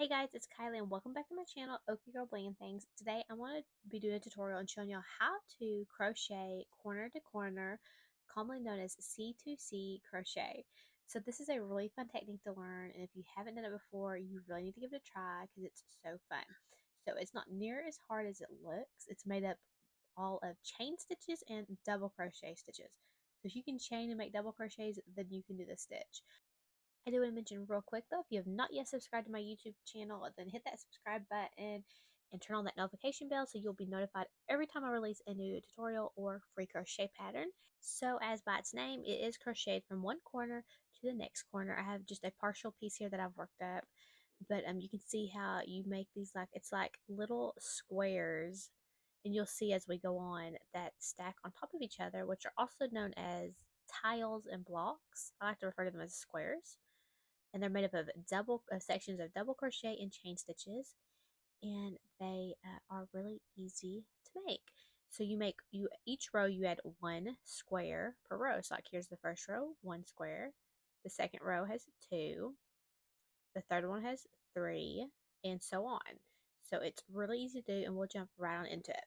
Hey guys, it's Kylie and welcome back to my channel, OkieGirlBling'n'Things. Today I want to be doing a tutorial and showing y'all how to crochet corner to corner, commonly known as C2C Crochet. So this is a really fun technique to learn, and if you haven't done it before, you really need to give it a try because it's so fun. So it's not near as hard as it looks. It's made up all of chain stitches and double crochet stitches. So if you can chain and make double crochets, then you can do the stitch. I do want to mention real quick though, if you have not yet subscribed to my YouTube channel, then hit that subscribe button and turn on that notification bell so you'll be notified every time I release a new tutorial or free crochet pattern. So as by its name, it is crocheted from one corner to the next corner. I have just a partial piece here that I've worked up, but you can see how you make these it's like little squares, and you'll see as we go on that stack on top of each other, which are also known as tiles and blocks. I like to refer to them as squares, and they're made up of sections of double crochet and chain stitches, and they are really easy to make. So each row you add one square per row. So like here's the first row, one square. The second row has two. The third one has three, and so on. So it's really easy to do, and we'll jump right on into it.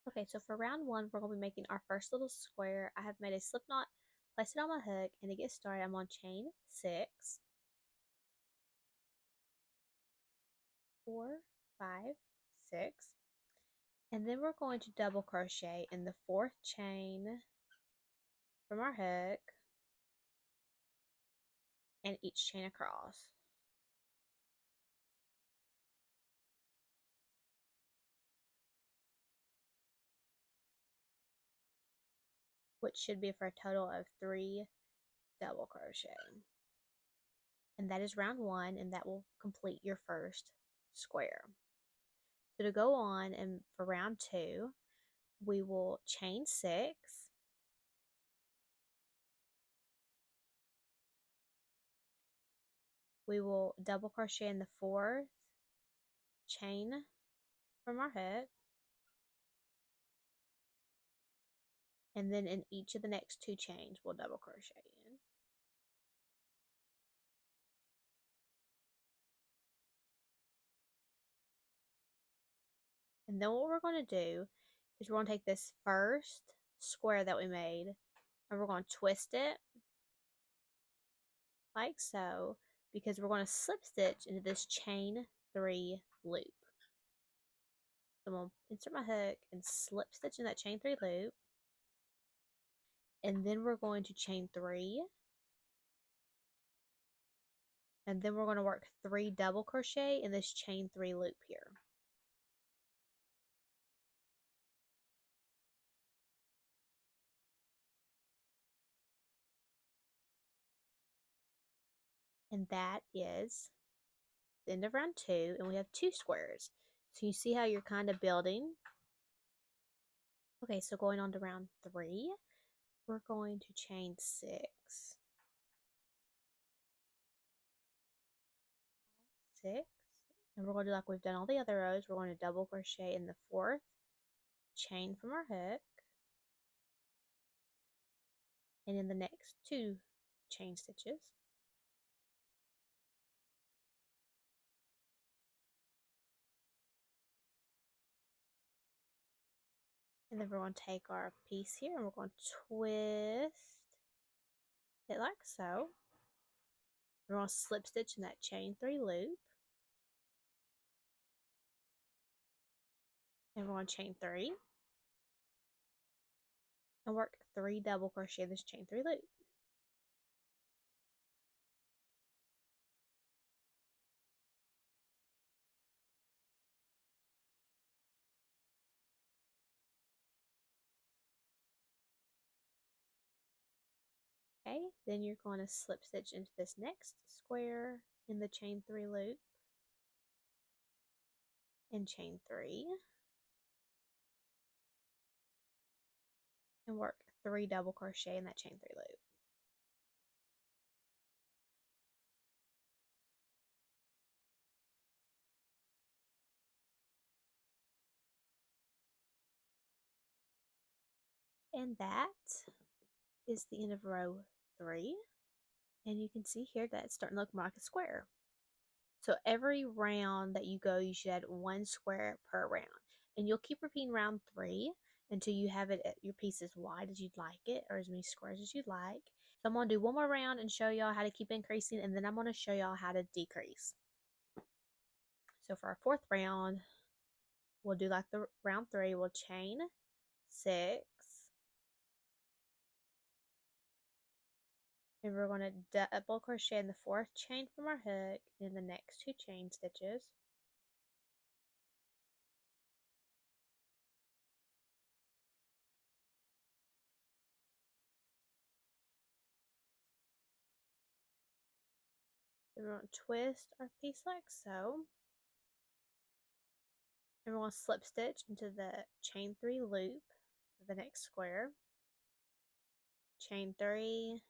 Okay, so for round one, we're going to be making our first little square. I have made a slip knot, placed it on my hook, and to get started, I'm on chain 6, 4, 5, 6, and then we're going to double crochet in the 4th chain from our hook and each chain across. Which should be for a total of 3 double crochet. And that is round one, and that will complete your first square. So to go on, and for round two, we will chain 6, we will double crochet in the 4th chain from our hook, and then in each of the next 2 chains we'll double crochet in. And then what we're going to do is we're going to take this first square that we made, and we're going to twist it like so, because we're going to slip stitch into this chain 3 loop. So I'm going to insert my hook and slip stitch in that chain 3 loop, and then we're going to chain 3, and then we're going to work 3 double crochet in this chain 3 loop here. And that is the end of round 2, and we have 2 squares. So you see how you're kind of building. Okay, so going on to round 3, we're going to chain 6, 6, and we're going to do like we've done all the other rows. We're going to double crochet in the 4th chain from our hook, and in the next 2 chain stitches. And then we're going to take our piece here and we're going to twist it like so. We're going to slip stitch in that chain 3 loop, and we're going to chain 3 and work 3 double crochet this chain 3 loop. Okay, then you're going to slip stitch into this next square in the chain 3 loop and chain 3 and work 3 double crochet in that chain 3 loop. And that is the end of row 3, and you can see here that it's starting to look more like a square. So every round that you go, you should add 1 square per round. And you'll keep repeating round 3 until you have it your piece as wide as you'd like it, or as many squares as you'd like. So I'm going to do one more round and show y'all how to keep increasing, and then I'm going to show y'all how to decrease. So for our 4th round, we'll do like the round 3. We'll chain 6, and we're going to double crochet in the 4th chain from our hook in the next 2 chain stitches. Then we're going to twist our piece like so. And we're going to slip stitch into the chain 3 loop of the next square. Chain 3,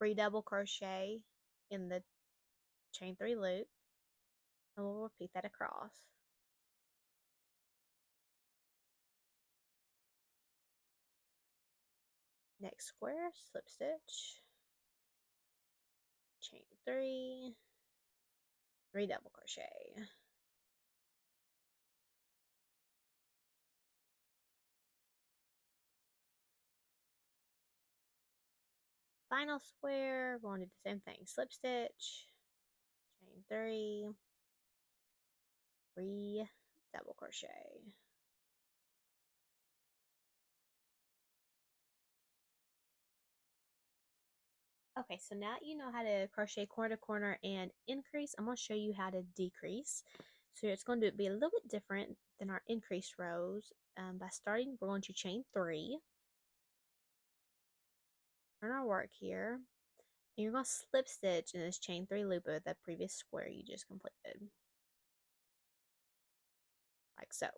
3 double crochet in the chain 3 loop, and we'll repeat that across. Next square, slip stitch, chain 3, 3 double crochet. Final square, we're going to do the same thing. Slip stitch, chain 3, 3 double crochet. Okay, so now you know how to crochet corner to corner and increase. I'm going to show you how to decrease. So it's going to be a little bit different than our increase rows. By starting, we're going to chain 3. Turn our work here. And you're going to slip stitch in this chain 3 loop of the previous square you just completed. Like so.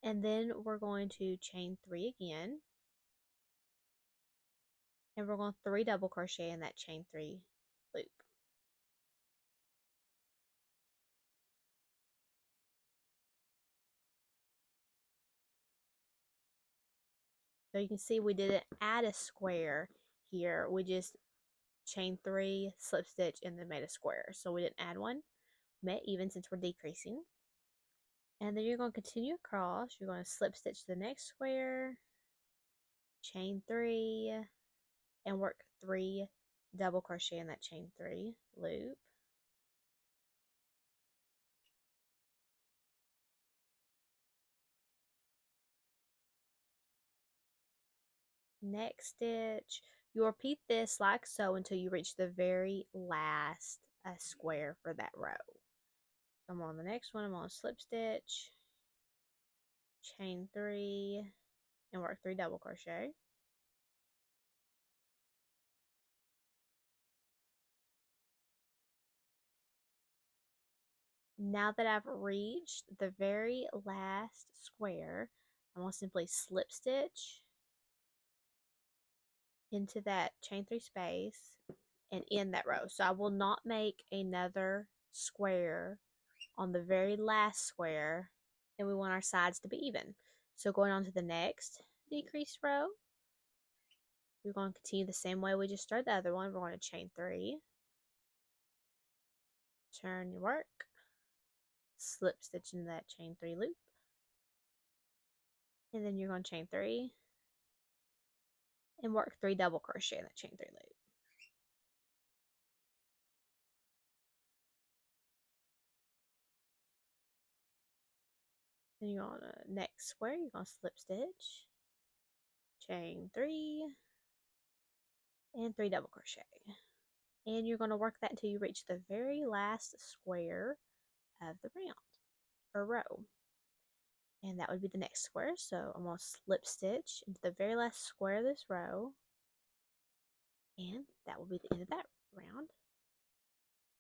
And then we're going to chain 3 again. And we're going to 3 double crochet in that chain 3 loop. So you can see we didn't add a square here. We just chain 3, slip stitch, and then made a square. So we didn't add one. Made even since we're decreasing. And then you're going to continue across. You're going to slip stitch the next square, chain 3, and work 3 double crochet in that chain 3 loop. Next stitch, you'll repeat this like so until you reach the very last square for that row. So I'm on the next one. I'm going to slip stitch, chain 3, and work 3 double crochet. Now that I've reached the very last square, I'm going to simply slip stitch into that chain 3 space and end that row. So I will not make another square on the very last square, and we want our sides to be even. So going on to the next decrease row, we're going to continue the same way we just started the other one. We're going to chain 3, turn your work, slip stitch into that chain 3 loop, and then you're going to chain 3 and work 3 double crochet in that chain 3 loop. Then you're on the next square, you're going to slip stitch, chain 3, and 3 double crochet. And you're going to work that until you reach the very last square of the round or row. And that would be the next square. So I'm going to slip stitch into the very last square of this row. And that will be the end of that round,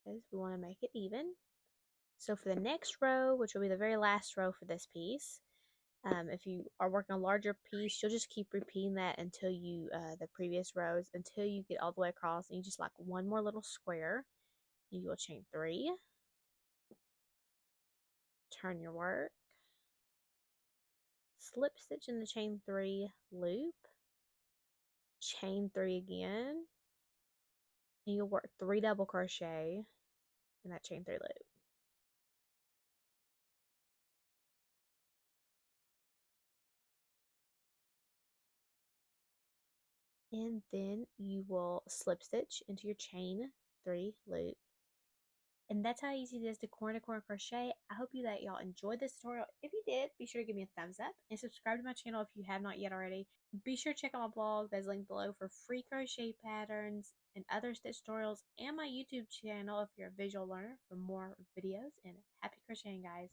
because we want to make it even. So for the next row, which will be the very last row for this piece, if you are working a larger piece, you'll just keep repeating that until you, the previous rows, until you get all the way across, and you just like one more little square. And you will chain 3, turn your work, slip stitch in the chain 3 loop, chain 3 again, and you'll work 3 double crochet in that chain 3 loop. And then you will slip stitch into your chain 3 loop. And that's how easy it is to corner crochet. I hope that y'all enjoyed this tutorial. If you did, be sure to give me a thumbs up and subscribe to my channel if you have not yet already. Be sure to check out my blog that's linked below for free crochet patterns and other stitch tutorials, and my YouTube channel if you're a visual learner for more videos. And happy crocheting, guys!